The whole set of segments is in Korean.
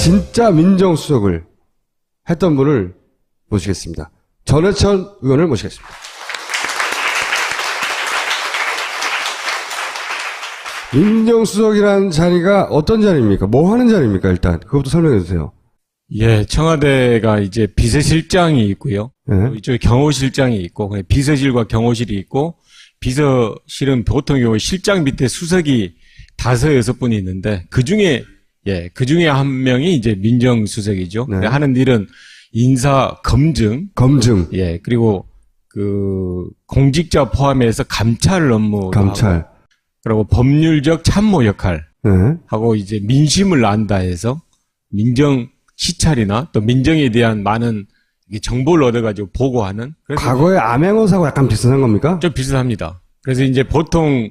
진짜 민정수석을 했던 분을 모시겠습니다. 전해철 의원을 모시겠습니다. 민정수석이라는 자리가 어떤 자리입니까? 뭐 하는 자리입니까? 일단 그것부터 설명해 주세요. 예, 청와대가 이제 비서실장이 있고요. 네. 이쪽에 경호실장이 있고, 비서실과 경호실이 있고, 비서실은 보통 경우 실장 밑에 수석이 5, 6분이 있는데, 그 중에 한 명이 이제 민정수석이죠. 네. 하는 일은 인사 검증. 예, 그리고 공직자 포함해서 감찰 업무. 감찰. 그리고 법률적 참모 역할. 네. 하고 이제 민심을 안다 해서 민정 시찰이나 또 민정에 대한 많은 정보를 얻어가지고 보고하는. 과거의 암행어사하고 약간 비슷한 겁니까? 좀 비슷합니다. 그래서 이제 보통,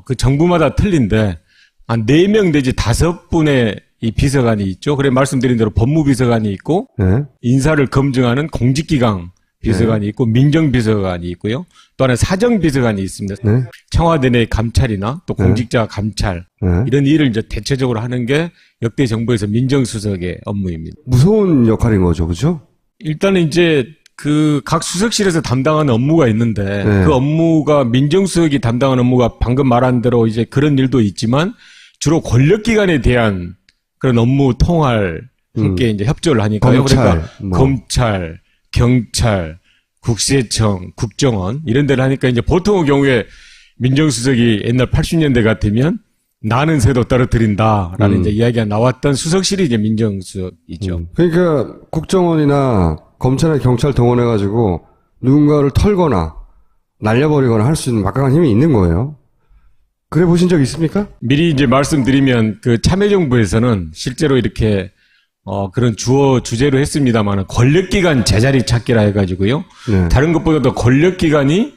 그 정부마다 틀린데, 한 4명 내지 5분의 이 비서관이 있죠. 그래 말씀드린 대로 법무비서관이 있고, 네. 인사를 검증하는 공직기강 비서관이 있고, 민정비서관이 있고요. 또 하나 사정비서관이 있습니다. 네. 청와대 내 감찰이나 또 공직자 감찰, 네. 이런 일을 이제 대체적으로 하는 게 역대 정부에서 민정수석의 업무입니다. 무서운 역할인 거죠, 그죠? 일단은 이제 각 수석실에서 담당하는 업무가 있는데, 네. 그 업무가 민정수석이 담당하는 업무가 방금 말한 대로 이제 그런 일도 있지만, 주로 권력기관에 대한 그런 업무 통할 함께 이제 협조를 하니까요. 검찰, 그러니까 검찰, 경찰, 국세청, 국정원 이런 데를 하니까 이제 보통의 경우에 민정수석이 옛날 80년대 같으면 나는 새도 떨어뜨린다라는 이제 이야기가 나왔던 수석실이 이제 민정수석이죠. 그러니까 국정원이나 검찰이나 경찰 동원해가지고 누군가를 털거나 날려버리거나 할 수 있는 막강한 힘이 있는 거예요. 그래 보신 적 있습니까? 미리 이제 말씀드리면 참여정부에서는 실제로 이렇게 그런 주제로 했습니다만 권력기관 제자리 찾기라 해가지고요. 네. 다른 것보다도 권력기관이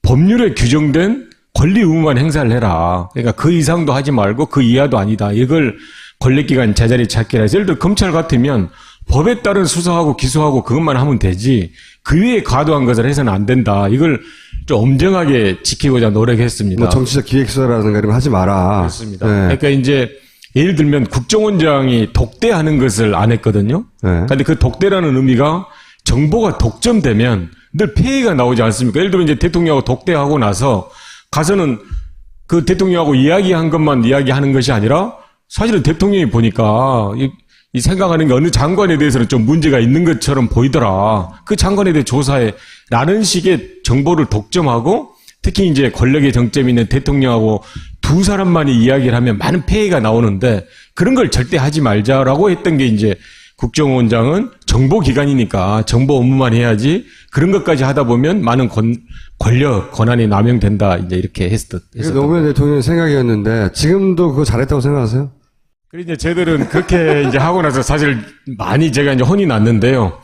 법률에 규정된 권리 의무만 행사를 해라. 그러니까 그 이상도 하지 말고 그 이하도 아니다. 이걸 권력기관 제자리 찾기라 해서 예를 들어 검찰 같으면 법에 따른 수사하고 기소하고 그것만 하면 되지 그 위에 과도한 것을 해서는 안 된다. 이걸 좀 엄정하게 지키고자 노력했습니다. 뭐 정치적 기획수사라든가 이런 거 하지 마라. 그렇습니다. 네. 그러니까 이제 예를 들면 국정원장이 독대하는 것을 안 했거든요. 네. 근데 그 독대라는 의미가 정보가 독점되면 늘 폐해가 나오지 않습니까? 예를 들면 이제 대통령하고 독대하고 나서 가서는 그 대통령하고 이야기한 것만 이야기하는 것이 아니라 사실은 대통령이 보니까 이 생각하는 게 어느 장관에 대해서는 좀 문제가 있는 것처럼 보이더라. 그 장관에 대해 조사해. 라는 식의 정보를 독점하고 특히 이제 권력의 정점이 있는 대통령하고 두 사람만이 이야기를 하면 많은 폐해가 나오는데 그런 걸 절대 하지 말자라고 했던 게 이제 국정원장은 정보기관이니까 정보 업무만 해야지 그런 것까지 하다 보면 많은 권한이 남용된다. 이제 이렇게 했었던. 노무현 대통령의 생각이었는데 지금도 그거 잘했다고 생각하세요? 그리고 이제 저희들은 그렇게 이제 하고 나서 사실 많이 제가 이제 혼이 났는데요.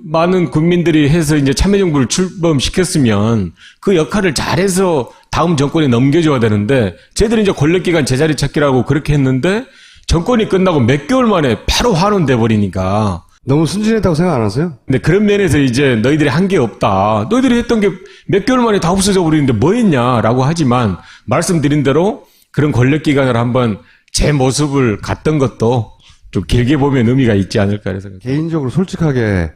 많은 국민들이 해서 이제 참여정부를 출범시켰으면 그 역할을 잘해서 다음 정권에 넘겨줘야 되는데 저희들이 이제 권력기관 제자리 찾기라고 그렇게 했는데 정권이 끝나고 몇 개월 만에 바로 환원돼 버리니까. 너무 순진했다고 생각 안 하세요? 근데 그런 면에서 이제 너희들이 한 게 없다. 너희들이 했던 게 몇 개월 만에 다 없어져 버리는데 뭐 했냐라고 하지만 말씀드린 대로 그런 권력기관을 한번 제 모습을 갖던 것도 좀 길게 보면 의미가 있지 않을까 해서. 개인적으로 솔직하게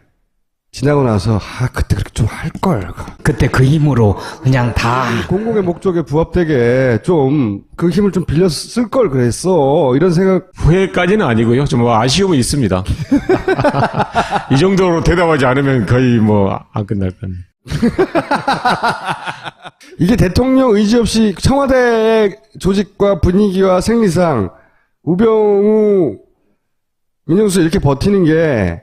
지나고 나서 그때 그렇게 좀 할걸. 그때 그 힘으로 그냥 다 공공의 목적에 부합되게 좀 그 힘을 좀 빌려 쓸 걸 그랬어. 이런 생각. 후회까지는 아니고요. 좀 아쉬움은 있습니다. 이 정도로 대답하지 않으면 거의 안 끝날 것 같네요. 이게 대통령 의지 없이 청와대 조직과 분위기와 생리상 우병우 민정수석 이렇게 버티는 게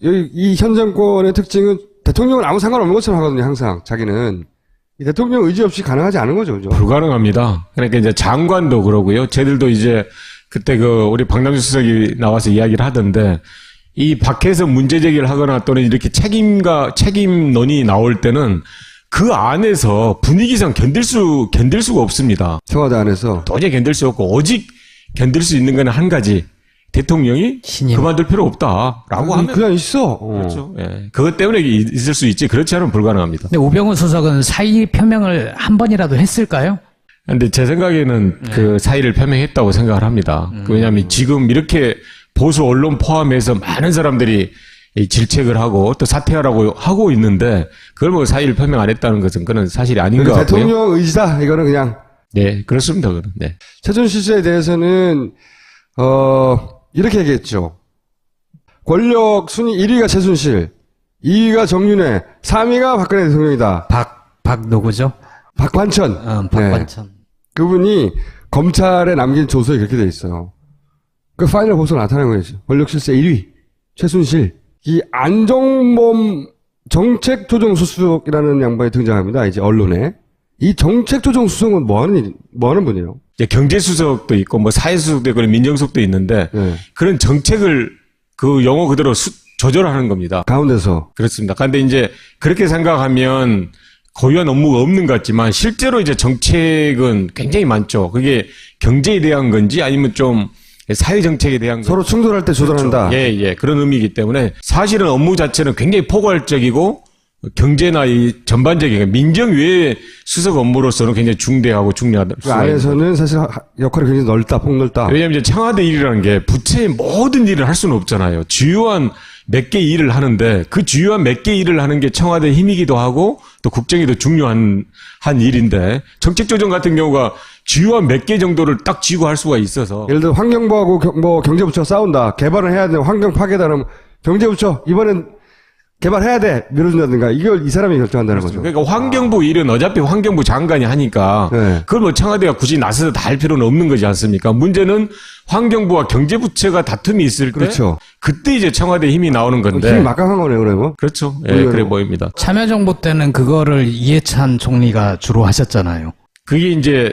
이 현 정권의 특징은 대통령은 아무 상관없는 것처럼 하거든요. 항상 자기는 이 대통령 의지 없이 가능하지 않은 거죠, 그죠? 불가능합니다. 그러니까 이제 장관도 그러고요. 쟤들도 이제 그때 우리 박남주 수석이 나와서 이야기를 하던데 이 밖에서 문제 제기를 하거나 또는 이렇게 책임론이 나올 때는 그 안에서 분위기상 견딜 수가 없습니다. 청와대 안에서 도저히 견딜 수 없고 오직 견딜 수 있는 건 한 가지. 대통령이 신임. 그만둘 필요 없다라고 하면 그냥 있어. 그렇죠. 예. 그것 때문에 있을 수 있지. 그렇지 않으면 불가능합니다. 근데 우병우 수석은 사의 표명을 한 번이라도 했을까요? 근데 제 생각에는 그 사의를 표명했다고 생각을 합니다. 왜냐하면 지금 이렇게 보수 언론 포함해서 많은 사람들이 이 질책을 하고 또 사퇴하라고 하고 있는데 그걸 뭐 사의를 표명 안 했다는 것은 그건 사실이 아닌 것 같고요. 대통령 의지다. 이거는 그냥. 네, 그렇습니다. 그건. 네. 최순실 씨에 대해서는 이렇게 얘기했죠. 권력 순위 1위가 최순실, 2위가 정윤회, 3위가 박근혜 대통령이다. 박 누구죠? 박관천. 박관천. 네. 그분이 검찰에 남긴 조서에 그렇게 돼 있어요. 그 파일을 보서 나타난 거죠. 권력 실세 1위 최순실. 이 안정범 정책조정수석이라는 양반이 등장합니다. 이제 언론에. 이 정책조정수석은 뭐 하는 분이에요? 이제 경제수석도 있고 뭐 사회수석도 있고 민정수석도 있는데 네. 그런 정책을 그 영어 그대로 조절하는 겁니다. 가운데서. 그렇습니다. 그런데 이제 그렇게 생각하면 고유한 업무가 없는 것 같지만 실제로 이제 정책은 굉장히 많죠. 그게 경제에 대한 건지 아니면 좀 사회 정책에 대한 건지. 서로 충돌할 때 조절한다. 그렇죠. 예, 그런 의미이기 때문에 사실은 업무 자체는 굉장히 포괄적이고 경제나 이 전반적인 민정 외의 수석 업무로서는 굉장히 중대하고 중요하다. 그 안에서는 사실 역할이 굉장히 넓다, 폭넓다. 왜냐하면 이제 청와대 일이라는 게 부처의 모든 일을 할 수는 없잖아요. 주요한 몇 개 일을 하는데 그 주요한 몇 개 일을 하는 게 청와대 힘이기도 하고 또 국정이 더 중요한 한 일인데 정책조정 같은 경우가 주요한 몇 개 정도를 딱 쥐고 할 수가 있어서 예를 들어 환경부하고 경제부처가 싸운다. 개발을 해야 돼. 환경 파괴다. 그러면 경제부처 이번엔 개발해야 돼. 밀어준다든가. 이걸 이 사람이 결정한다는 거죠. 그러니까 환경부 일은 어차피 환경부 장관이 하니까 네. 그걸 뭐 청와대가 굳이 나서서 다 할 필요는 없는 거지 않습니까? 문제는 환경부와 경제부처가 다툼이 있을 때 그렇죠. 그때 이제 청와대 힘이 나오는 건데 힘이 막강한 거네요, 그러면. 그렇죠. 예, 그래 보입니다. 참여정부 때는 그거를 이해찬 총리가 주로 하셨잖아요. 그게 이제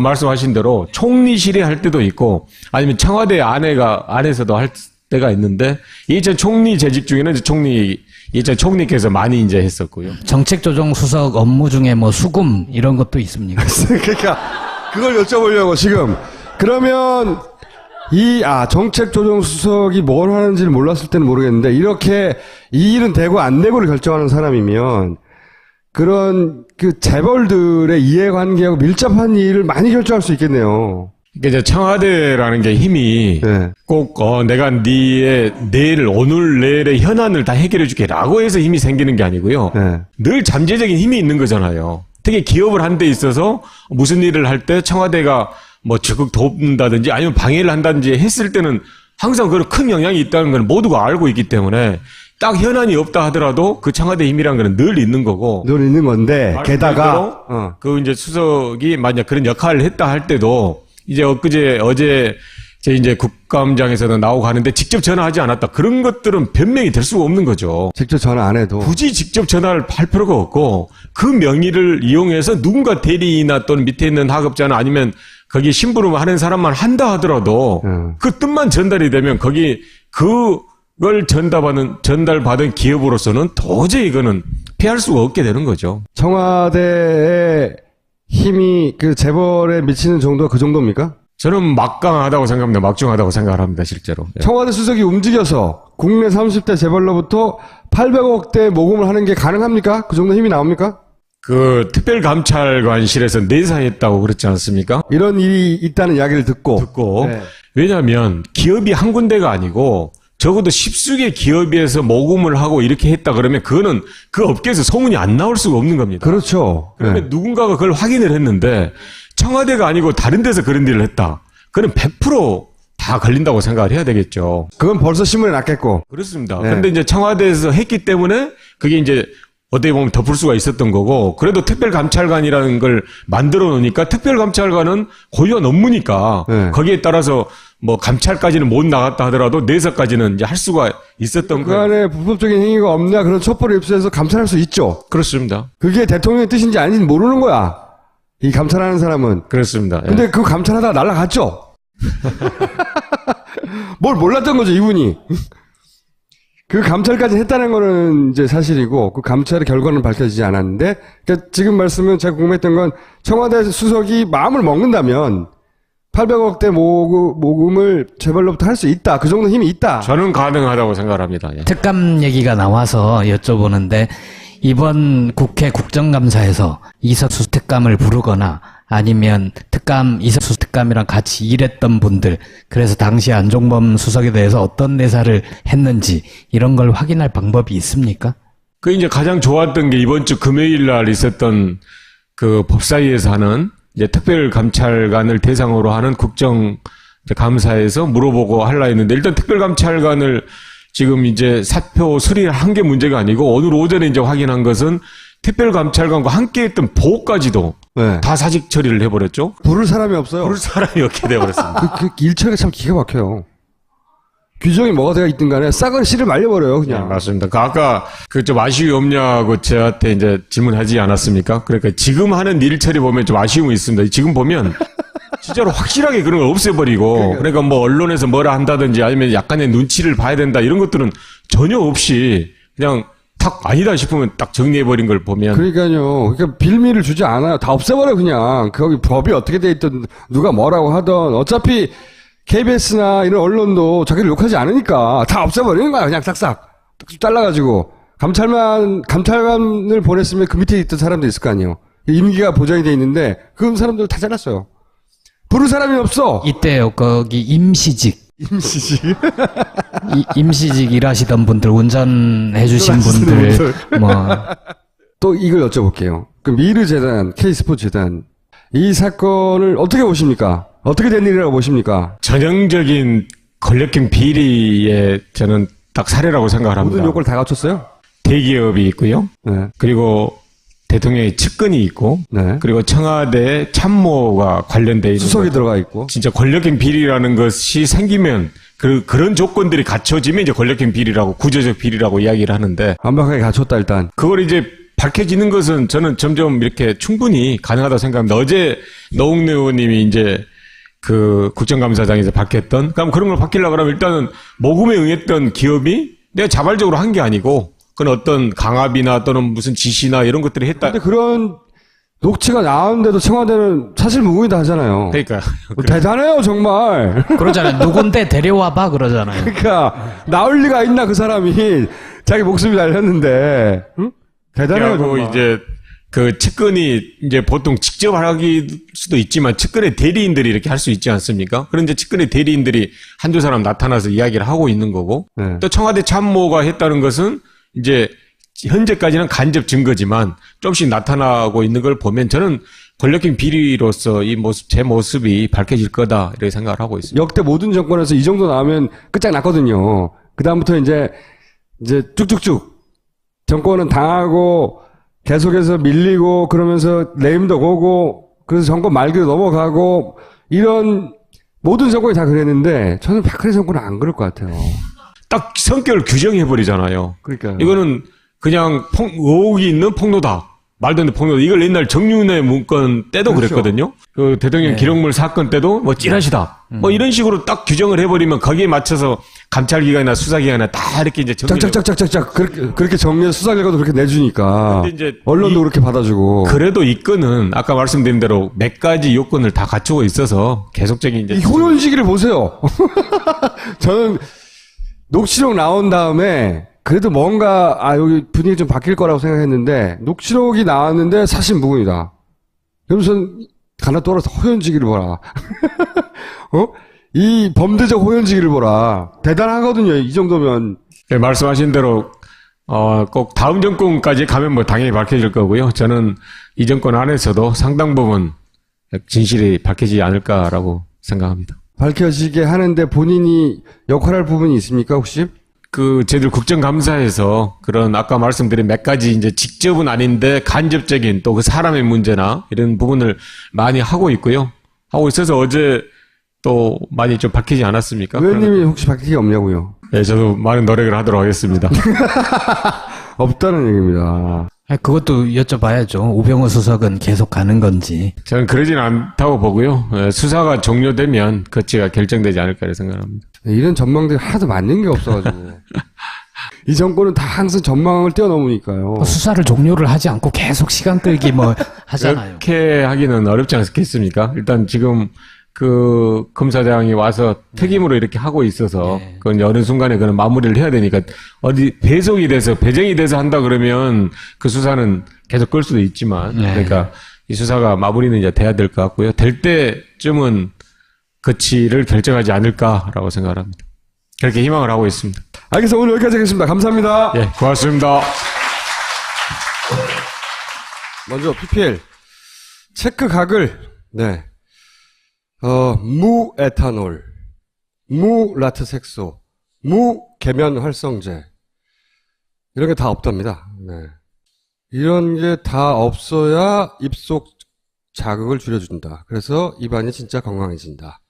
말씀하신 대로 총리실에 할 때도 있고 아니면 청와대 안에서도 할 때가 있는데 이전 총리 재직 중에는 이제 이전 총리께서 많이 이제 했었고요. 정책조정수석 업무 중에 뭐 수금 이런 것도 있습니까? 그러니까 그걸 여쭤보려고 지금. 그러면 정책조정수석이 뭘 하는지를 몰랐을 때는 모르겠는데 이렇게 이 일은 되고 안 되고를 결정하는 사람이면 그런 그 재벌들의 이해관계하고 밀접한 일을 많이 결정할 수 있겠네요. 그러니까 이제 청와대라는 게 힘이 네. 꼭 내가 내일 오늘 내일의 현안을 다 해결해 줄게라고 해서 힘이 생기는 게 아니고요. 네. 늘 잠재적인 힘이 있는 거잖아요. 특히 기업을 한 데 있어서 무슨 일을 할 때 청와대가 뭐 적극 돕는다든지 아니면 방해를 한다든지 했을 때는 항상 그런 큰 영향이 있다는 걸 모두가 알고 있기 때문에 딱 현안이 없다 하더라도 그 청와대 힘이라는 건 늘 있는 거고. 늘 있는 건데 게다가 그 이제 수석이 만약 그런 역할을 했다 할 때도 이제 어제 제 이제 국감장에서도 나오고 하는데 직접 전화하지 않았다. 그런 것들은 변명이 될 수가 없는 거죠. 직접 전화 안 해도 굳이 직접 전화를 할 필요가 없고 그 명의를 이용해서 누군가 대리나 또는 밑에 있는 하급자나 아니면 거기 심부름 하는 사람만 한다 하더라도 그 뜻만 전달이 되면 거기 그걸 전달받은 기업으로서는 도저히 이거는 피할 수가 없게 되는 거죠. 청와대의 힘이 그 재벌에 미치는 정도가 그 정도입니까? 저는 막강하다고 생각합니다. 막중하다고 생각을 합니다. 실제로. 예. 청와대 수석이 움직여서 국내 30대 재벌로부터 800억대 모금을 하는 게 가능합니까? 그 정도 힘이 나옵니까? 그 특별감찰관실에서 내사했다고 그랬지 않습니까? 이런 일이 있다는 이야기를 듣고 네. 왜냐하면 기업이 한 군데가 아니고 적어도 십수개 기업에서 모금을 하고 이렇게 했다 그러면 그거는 그 업계에서 소문이 안 나올 수가 없는 겁니다. 그렇죠. 그러면 네. 누군가가 그걸 확인을 했는데 청와대가 아니고 다른 데서 그런 일을 했다. 그럼 100% 다 걸린다고 생각을 해야 되겠죠. 그건 벌써 신문에 났겠고. 그렇습니다. 네. 그런데 이제 청와대에서 했기 때문에 그게 이제 어떻게 보면 덮을 수가 있었던 거고, 그래도 특별감찰관이라는 걸 만들어 놓으니까 특별감찰관은 고유한 업무니까 네. 거기에 따라서 뭐 감찰까지는 못 나갔다 하더라도 내사까지는 이제 할 수가 있었던 그 거예요. 안에 불법적인 행위가 없냐 그런 첩보를 입수해서 감찰할 수 있죠. 그렇습니다. 그게 대통령의 뜻인지 아닌지 모르는 거야. 이 감찰하는 사람은. 그렇습니다. 예. 근데 그 감찰하다가 날아갔죠. 뭘 몰랐던 거죠, 이분이. 그 감찰까지 했다는 거는 이제 사실이고, 그 감찰의 결과는 밝혀지지 않았는데, 그러니까 지금 말씀은 제가 궁금했던 건, 청와대 수석이 마음을 먹는다면, 800억대 모금을 재벌로부터 할 수 있다. 그 정도 힘이 있다. 저는 가능하다고 생각을 합니다. 예. 특감 얘기가 나와서 여쭤보는데 이번 국회 국정감사에서 이석수 특감을 부르거나 아니면 이사수 특감이랑 같이 일했던 분들, 그래서 당시 안종범 수석에 대해서 어떤 내사를 했는지 이런 걸 확인할 방법이 있습니까? 그 이제 가장 좋았던 게 이번 주 금요일 날 있었던 그 법사위에서 하는 이제 특별감찰관을 대상으로 하는 국정감사에서 물어보고 하려 했는데, 일단 특별감찰관을 지금 이제 사표 수리를 한 게 문제가 아니고 오늘 오전에 이제 확인한 것은 특별감찰관과 함께 했던 보호까지도 네. 다 사직 처리를 해버렸죠. 부를 사람이 없어요. 부를 사람이 없게 돼버렸습니다. 그 일처리가 참 기가 막혀요. 규정이 뭐가 되어 있든 간에 싹을 씨를 말려버려요, 네, 그냥. 맞습니다. 그 아까 그 좀 아쉬움이 없냐고 저한테 이제 질문하지 않았습니까? 그러니까 지금 하는 일 처리 보면 좀 아쉬움이 있습니다. 지금 보면 진짜로 확실하게 그런 걸 없애버리고, 그러니까 뭐 언론에서 뭐라 한다든지 아니면 약간의 눈치를 봐야 된다 이런 것들은 전혀 없이 그냥 딱 아니다 싶으면 딱 정리해버린 걸 보면. 그러니까요. 그러니까 빌미를 주지 않아요. 다 없애버려, 그냥. 거기 법이 어떻게 돼 있든 누가 뭐라고 하든 어차피 KBS나 이런 언론도 자기를 욕하지 않으니까 다 없애버리는 거야. 그냥 싹싹. 잘라가지고. 감찰관을 보냈으면 그 밑에 있던 사람도 있을 거 아니에요. 임기가 보장이 돼 있는데 그 사람들 다 잘랐어요. 부를 사람이 없어. 이때요, 거기 임시직 일하시던 분들, 운전해주신 분들, 또 이걸 여쭤볼게요. 그 미르재단, K스포츠재단 이 사건을 어떻게 보십니까? 어떻게 된 일이라고 보십니까? 전형적인 권력형 비리의 저는 딱 사례라고 생각을 합니다. 모든 요건을 다 갖췄어요? 대기업이 있고요. 네. 그리고 대통령의 측근이 있고, 네. 그리고 청와대 참모가 관련돼 있는 수석이 거죠. 들어가 있고. 진짜 권력형 비리라는 것이 생기면 그런 조건들이 갖춰지면 이제 권력형 비리라고, 구조적 비리라고 이야기를 하는데, 완벽하게 갖췄다, 일단. 그걸 이제 밝혀지는 것은 저는 점점 이렇게 충분히 가능하다고 생각합니다. 어제 노웅래 의원님이 이제 그 국정감사장에서 밝혔던, 그럼 그런 걸 밝히려고 그러면 일단은 모금에 응했던 기업이 내가 자발적으로 한 게 아니고, 그건 어떤 강압이나 또는 무슨 지시나 이런 것들을 했다. 근데 그런 녹취가 나왔는데도 청와대는 사실 무근이다 하잖아요. 그러니까. 대단해요, 정말. 그러잖아요. 누군데 데려와봐 그러잖아요. 그러니까 나올 리가 있나, 그 사람이. 자기 목숨이 달렸는데. 응? 대단해요, 그리고 정말. 이제 그 측근이 이제 보통 직접 하기 수도 있지만 측근의 대리인들이 이렇게 할 수 있지 않습니까? 그런 이제 측근의 대리인들이 한두 사람 나타나서 이야기를 하고 있는 거고, 네. 또 청와대 참모가 했다는 것은 이제 현재까지는 간접 증거지만 조금씩 나타나고 있는 걸 보면 저는 권력형 비리로서 이 모습, 제 모습이 밝혀질 거다 이렇게 생각을 하고 있습니다. 역대 모든 정권에서 이 정도 나오면 끝장났거든요. 그다음부터 이제 쭉쭉쭉 정권은 당하고 계속해서 밀리고 그러면서 레임덕 오고 그래서 정권 말기로 넘어가고 이런 모든 정권이 다 그랬는데 저는 박근혜 정권은 안 그럴 것 같아요. 딱 성격을 규정해버리잖아요. 그러니까 이거는 그냥 의혹이 있는 폭로다. 말도 안 되는 폭로다. 이걸 옛날 정윤회 문건 때도 그렇죠. 그랬거든요. 그 대통령 기록물 사건 때도 뭐 찌라시다. 뭐 이런 식으로 딱 규정을 해버리면 거기에 맞춰서 감찰기관이나 수사기관이나 다 이렇게 이제 정리를 짝짝짝짝짝 그렇게 정리해서 수사 결과도 그렇게 내주니까 근데 이제 언론도 그렇게 받아주고 그래도 이 건은 아까 말씀드린 대로 몇 가지 요건을 다 갖추고 있어서 계속적인 이제 이 효연지기를 보세요. 저는 녹취록 나온 다음에 그래도 뭔가 여기 분위기 좀 바뀔 거라고 생각했는데 녹취록이 나왔는데 사실 무근이다. 그러면서 가나 떨어서 호연지기를 보라. 이 범죄적 호연지기를 보라. 대단하거든요. 이 정도면. 네, 말씀하신 대로 꼭 다음 정권까지 가면 뭐 당연히 밝혀질 거고요. 저는 이 정권 안에서도 상당 부분 진실이 밝혀지지 않을까라고 생각합니다. 밝혀지게 하는데 본인이 역할할 부분이 있습니까, 혹시? 저희들 국정감사에서 그런 아까 말씀드린 몇 가지 이제 직접은 아닌데 간접적인 또 그 사람의 문제나 이런 부분을 많이 하고 있고요. 하고 있어서 어제 또 많이 좀 밝히지 않았습니까? 의원님이 혹시 밝히기 없냐고요? 네, 저도 많은 노력을 하도록 하겠습니다. 없다는 얘기입니다. 그것도 여쭤봐야죠. 우병우 수석은 계속 가는 건지. 저는 그러진 않다고 보고요. 수사가 종료되면 거치가 결정되지 않을까 생각합니다. 이런 전망들이 하나도 맞는 게 없어가지고. 이 정권은 다 항상 전망을 뛰어넘으니까요. 수사를 종료를 하지 않고 계속 시간 끌기 하잖아요. 그렇게 하기는 어렵지 않겠습니까? 일단 지금 그 검사장이 와서 특임으로 이렇게 하고 있어서 네. 그건 어느 순간에 그는 마무리를 해야 되니까 어디 배정이 돼서 한다 그러면 그 수사는 계속 끌 수도 있지만 네. 그러니까 이 수사가 마무리는 이제 돼야 될 것 같고요. 될 때쯤은 거치를 결정하지 않을까라고 생각을 합니다. 그렇게 희망을 하고 있습니다. 알겠습니다. 오늘 여기까지 하겠습니다. 감사합니다. 예, 고맙습니다. 먼저 PPL 체크각을 네. 무에탄올, 무라트색소, 무계면활성제 이런 게 다 없답니다. 네. 이런 게 다 없어야 입속 자극을 줄여준다. 그래서 입안이 진짜 건강해진다.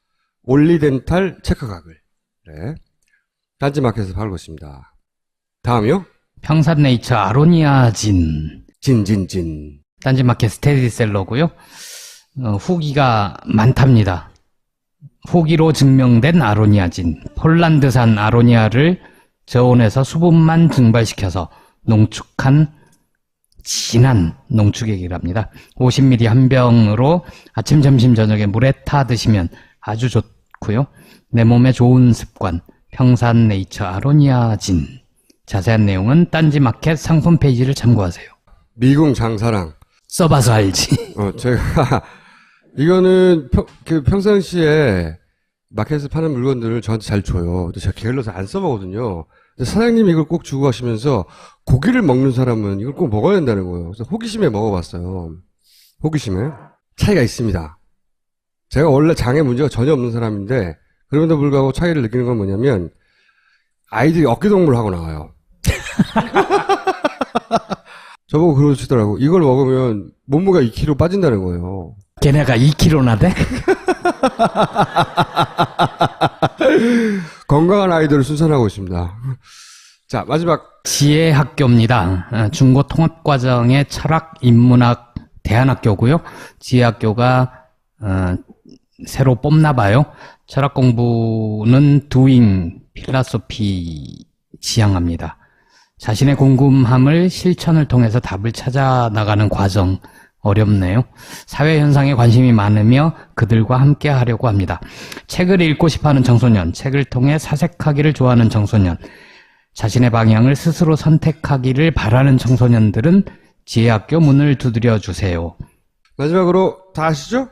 올리덴탈 체크각을 네. 딴지마켓에서 팔고 있습니다. 다음이요? 평산네이처 아로니아진. 진진진. 딴지마켓 스테디셀러고요. 후기가 많답니다. 후기로 증명된 아로니아진. 폴란드산 아로니아를 저온에서 수분만 증발시켜서 농축한 진한 농축액이랍니다. 50ml 한 병으로 아침, 점심, 저녁에 물에 타 드시면 아주 좋고요. 내 몸에 좋은 습관. 평산네이처 아로니아진. 자세한 내용은 딴지마켓 상품 페이지를 참고하세요. 미궁 장사랑. 써봐서 알지. 제가, 이거는 평상시에 마켓에서 파는 물건들을 저한테 잘 줘요. 근데 제가 게을러서 안 써보거든요. 근데 사장님이 이걸 꼭 주고 가시면서 고기를 먹는 사람은 이걸 꼭 먹어야 된다는 거예요. 그래서 호기심에 먹어봤어요. 호기심에. 차이가 있습니다. 제가 원래 장에 문제가 전혀 없는 사람인데, 그럼에도 불구하고 차이를 느끼는 건 뭐냐면, 아이들이 어깨동무를 하고 나와요. 저보고 그러시더라고. 이걸 먹으면 몸무게가 2kg 빠진다는 거예요. 걔네가 2kg나 돼? 건강한 아이들을 순산하고 있습니다. 자, 마지막. 지혜학교입니다. 중고 통합과정의 철학, 인문학 대안학교고요. 지혜학교가 새로 뽑나 봐요. 철학 공부는 doing 필라소피 지향합니다. 자신의 궁금함을 실천을 통해서 답을 찾아 나가는 과정. 어렵네요. 사회 현상에 관심이 많으며 그들과 함께 하려고 합니다. 책을 읽고 싶어하는 청소년, 책을 통해 사색하기를 좋아하는 청소년, 자신의 방향을 스스로 선택하기를 바라는 청소년들은 지혜학교 문을 두드려 주세요. 마지막으로 다 아시죠?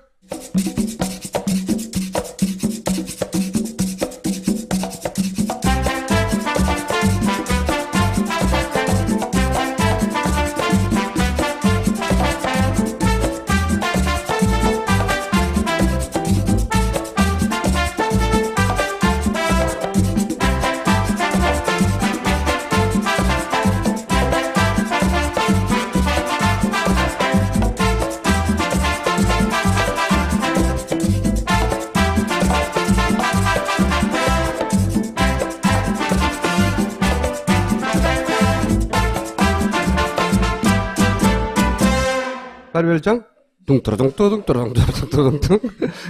발별장 뚱뚜라뚱뚜뚱뚜라뚱뚜라뚱뚜.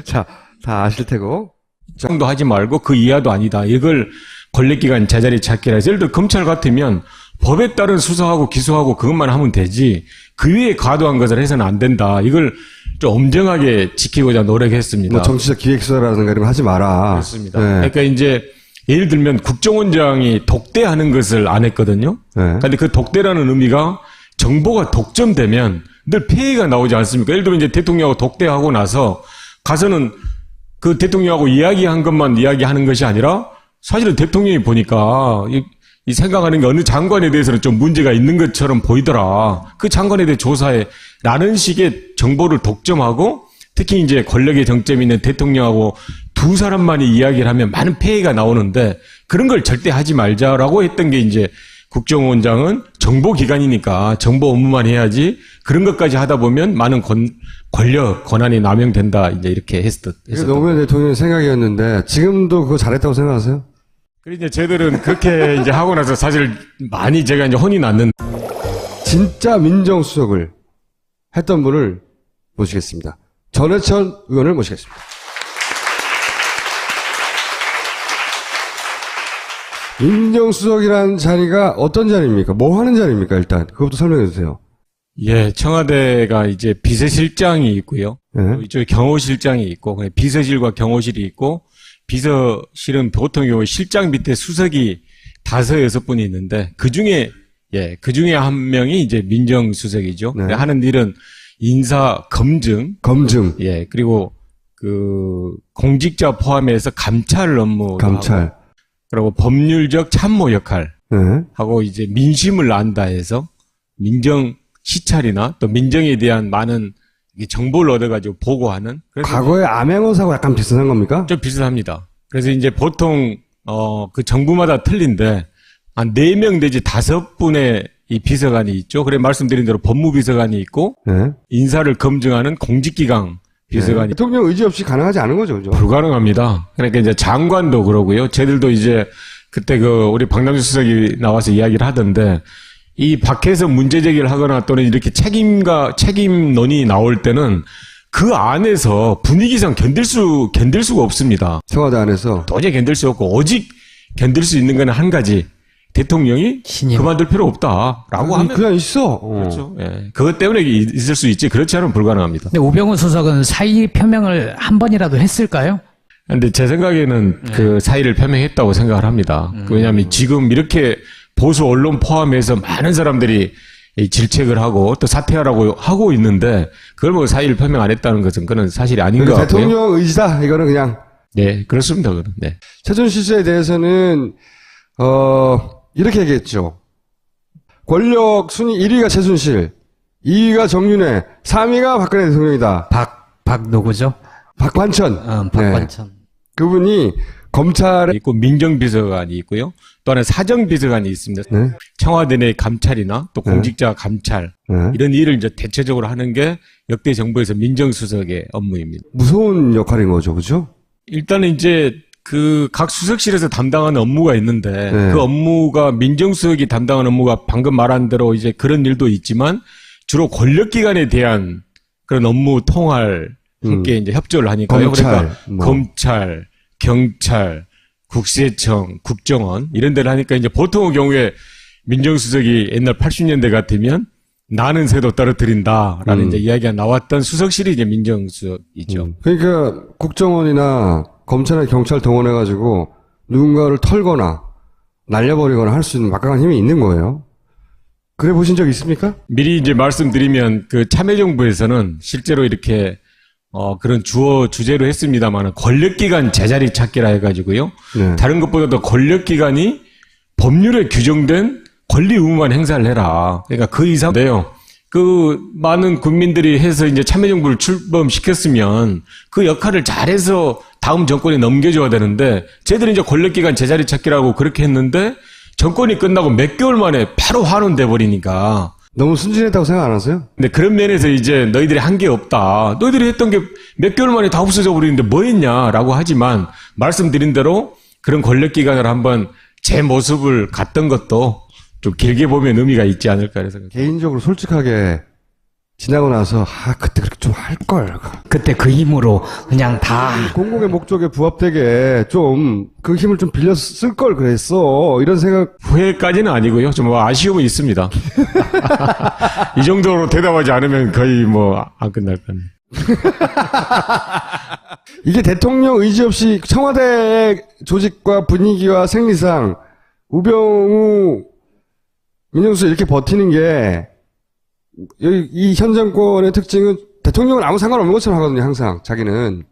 자, 다 아실 테고. 정도 하지 말고 그 이하도 아니다. 이걸 권력기관 제자리 찾기라 해서 예를 들어 검찰 같으면 법에 따른 수사하고 기소하고 그것만 하면 되지 그 위에 과도한 것을 해서는 안 된다. 이걸 좀 엄정하게 지키고자 노력했습니다. 뭐 정치적 기획수사라든가 이런 거 하지 마라. 그렇습니다. 네. 그러니까 이제 예를 들면 국정원장이 독대하는 것을 안 했거든요. 네. 근데 그 독대라는 의미가 정보가 독점되면 늘 폐해가 나오지 않습니까? 예를 들면 이제 대통령하고 독대하고 나서 가서는 그 대통령하고 이야기한 것만 이야기하는 것이 아니라 사실은 대통령이 보니까 이 생각하는 게 어느 장관에 대해서는 좀 문제가 있는 것처럼 보이더라. 그 장관에 대해 조사해. 라는 식의 정보를 독점하고 특히 이제 권력의 정점이 있는 대통령하고 두 사람만이 이야기를 하면 많은 폐해가 나오는데 그런 걸 절대 하지 말자라고 했던 게 이제 국정원장은 정보기관이니까 정보 업무만 해야지 그런 것까지 하다 보면 많은 권력, 권한이 남용된다. 이제 이렇게 했었던. 노무현 대통령의 생각이었는데 지금도 그거 잘했다고 생각하세요? 그리고 이제 저희들은 그렇게 이제 하고 나서 사실 많이 제가 이제 혼이 났는. 진짜 민정수석을 했던 분을 모시겠습니다. 전해천 의원을 모시겠습니다. 민정수석이라는 자리가 어떤 자리입니까? 뭐 하는 자리입니까? 일단 그것부터 설명해 주세요. 예, 청와대가 이제 비서실장이 있고요. 네. 이쪽에 경호실장이 있고, 비서실과 경호실이 있고, 비서실은 보통 경우 실장 밑에 수석이 5-6분이 있는데, 그 중에 한 명이 이제 민정수석이죠. 네. 하는 일은 인사 검증, 검증, 예, 그리고 그 공직자 포함해서 감찰 업무, 감찰. 그리고 법률적 참모 역할 네. 하고 이제 민심을 안다 해서 민정 시찰이나 또 민정에 대한 많은 이게 정보를 얻어가지고 보고하는. 그래서 과거의 암행어사하고 약간 비슷한 겁니까? 좀 비슷합니다. 그래서 이제 보통 그 정부마다 틀린데 한 4명 내지 5분의 이 비서관이 있죠. 그래 말씀드린 대로 법무비서관이 있고 네. 인사를 검증하는 공직기강 비서관이 대통령 의지 없이 가능하지 않은 거죠, 그죠? 불가능합니다. 그러니까 이제 장관도 그러고요. 쟤들도 이제 그때 우리 박남수 수석이 나와서 이야기를 하던데 이 밖에서 문제 제기를 하거나 또는 이렇게 책임론이 나올 때는 그 안에서 분위기상 견딜 수가 없습니다. 청와대 안에서. 도저히 견딜 수 없고 오직 견딜 수 있는 건 한 가지. 대통령이 신임. 그만둘 필요 없다라고 하면 그냥 있어. 그렇죠. 예. 그것 때문에 있을 수 있지. 그렇지 않으면 불가능합니다. 근데 우병우 수석은 사의 표명을 한 번이라도 했을까요? 근데 제 생각에는 그 사의를 표명했다고 생각을 합니다. 왜냐하면 지금 이렇게 보수 언론 포함해서 많은 사람들이 이 질책을 하고 또 사퇴하라고 하고 있는데 그걸 뭐 사의를 표명 안 했다는 것은 그건 사실이 아닌 것 같고요. 대통령 의지다. 이거는 그냥. 네, 그렇습니다. 그건. 네. 최순실 씨에 대해서는 이렇게 얘기했죠. 권력 순위 1위가 최순실, 2위가 정윤회, 3위가 박근혜 대통령이다. 박 누구죠? 박관천. 박관천. 네. 그분이 검찰에 있고 민정비서관이 있고요. 또 하나 사정비서관이 있습니다. 네. 청와대 내 감찰이나 또 공직자 감찰 네. 이런 일을 이제 대체적으로 하는 게 역대 정부에서 민정수석의 업무입니다. 무서운 역할인 거죠, 그죠? 일단은 이제 그 각 수석실에서 담당하는 업무가 있는데 네. 그 업무가 민정수석이 담당하는 업무가 방금 말한 대로 이제 그런 일도 있지만 주로 권력기관에 대한 그런 업무 통할 함께 이제 협조를 하니까요. 검찰, 그러니까 뭐. 검찰, 경찰, 국세청, 국정원 이런 데를 하니까 이제 보통의 경우에 민정수석이 옛날 80년대 같으면 나는 새도 떨어뜨린다라는 이제 이야기가 나왔던 수석실이 이제 민정수석이죠. 그러니까 국정원이나 검찰이나 경찰 동원해가지고 누군가를 털거나 날려버리거나 할 수 있는 막강한 힘이 있는 거예요. 그래 보신 적 있습니까? 미리 이제 말씀드리면 그 참여정부에서는 실제로 이렇게 그런 주제로 했습니다만 권력기관 제자리 찾기라 해가지고요. 네. 다른 것보다도 권력기관이 법률에 규정된 권리 의무만 행사를 해라. 그러니까 그 이상인데요. 그 많은 국민들이 해서 이제 참여정부를 출범시켰으면 그 역할을 잘해서 다음 정권에 넘겨줘야 되는데 쟤들이 이제 권력기관 제자리 찾기라고 그렇게 했는데 정권이 끝나고 몇 개월 만에 바로 환원돼 버리니까 너무 순진했다고 생각 안 하세요? 근데 그런 면에서 이제 너희들이 한 게 없다. 너희들이 했던 게 몇 개월 만에 다 없어져 버리는데 뭐 했냐라고 하지만 말씀드린 대로 그런 권력기관을 한번 제 모습을 갔던 것도 좀 길게 보면 의미가 있지 않을까 해서 개인적으로 솔직하게 지나고 나서 그때 그렇게 좀 할 걸. 그때 그 힘으로 그냥 다 공공의 목적에 부합되게 좀 그 힘을 좀 빌려 쓸 걸 그랬어. 이런 생각. 후회까지는 아니고요. 좀 아쉬움은 있습니다. 이 정도로 대답하지 않으면 거의 뭐 안 끝날 것 같네요. 이게 대통령 의지 없이 청와대 조직과 분위기와 생리상 우병우 민정수석 이렇게 버티는 게 이 현 정권의 특징은 대통령은 아무 상관없는 것처럼 하거든요. 항상 자기는